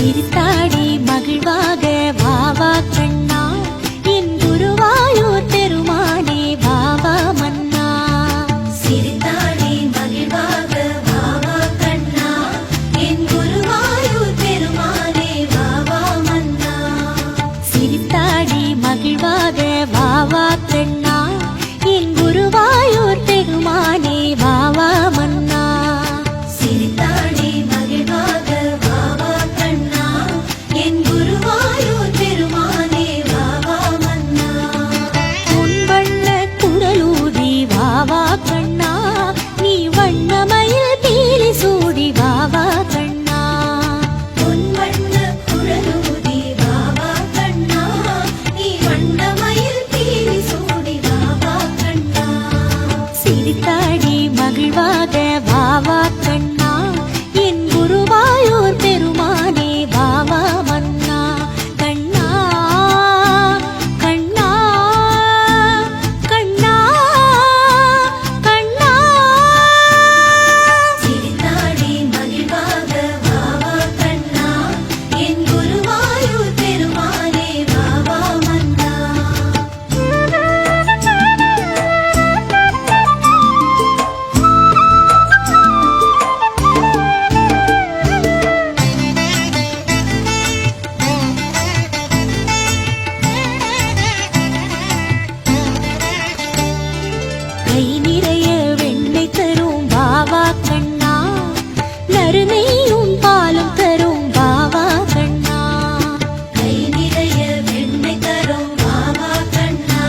சிரித்தாடி மகிழ்வாக வாவா கண்ணா என் குருவாயூர் பெருமானே வாவா மன்னா. சிரித்தாடி மகிழ்வாக வாவா கண்ணா என் குருவாயூர் பெருமானே வாவா மன்னா. சிரித்தாடி மகிழ்வாக வாவா கண்ணா என் குருவாயூர் பெருமானே வாவா மன்னா. சிரித்தாடி மகிழ்வாக வாவா கண்ணா என் குருவாயூர் பெருமானே வாவா மன்னா. உன் வண்ண குடலூதி வாவா கண்ணா நீ வண்ணமயில் பீலி சூடி வாவா கண்ணா. பொன் வண்ண குழலூதி வாவா கண்ணா நீ வண்ணமயில் பீலி சூடி வாவா கண்ணா. சிரித்தாடி மகிழ்வாக வாவா கண்ணா என் குருவாயூர் பெருமானே வாவா மன்னா. கண்ணா கண்ணா கண்ணா கண்ணா. சிரித்தாடி மகிழ்வாக வாவா கண்ணா என் குருவாயூர் பெருமானே வாவா மன்னா. கை நிறைய வெண்ணெய் தரும் வாவா கண்ணா நறுநெய்யும் பாலும் தரும் வாவா கண்ணா. கை நிறைய வெண்ணெய் தரும் வாவா கண்ணா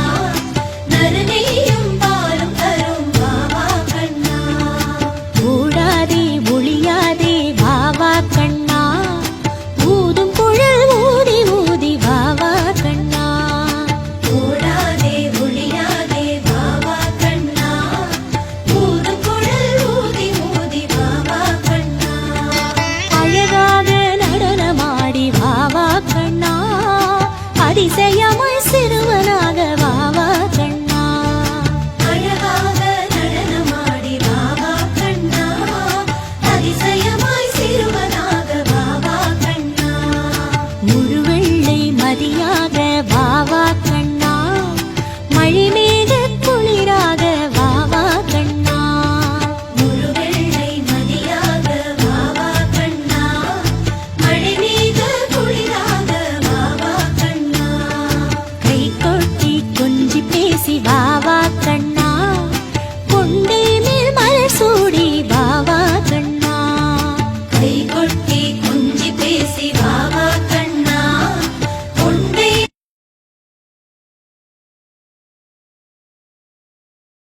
நறுநெய்யும் பாலும் தரும் வாவா கண்ணா. ஓடாதே ஒளியாதே வாவா கண்ணா ஊதும் குழல் ஊதி ஊதி வாவா கண்ணா. ஓடாதே ஒளியாதே வாவா கண்ணா ஊதும் குழல் ஊதி ஊதி வாவா கண்ணா. அழகாக நடனமாடி வாவா கண்ணா அதிசயமாய் சிறுவனாக வாவா கண்ணா. அழகாக நடனமாடி வாவா கண்ணா அதிசயமாய் சிறுவனாக வாவா கண்ணா. முழுவெள்ளை மதியாக வாவா கண்ணா மழிமேக குளிராக வாவா கண்ணா. முழுவெள்ளை மதியாக வாவா கண்ணா மழைமீக குளிராக வாவா கண்ணா. கை கொட்டி கொஞ்சி பேசி வாவா கண்ணா கொண்டே மேல் மலர் சூடி வாவா கண்ணா. கை கொட்டி கொஞ்சி பேசி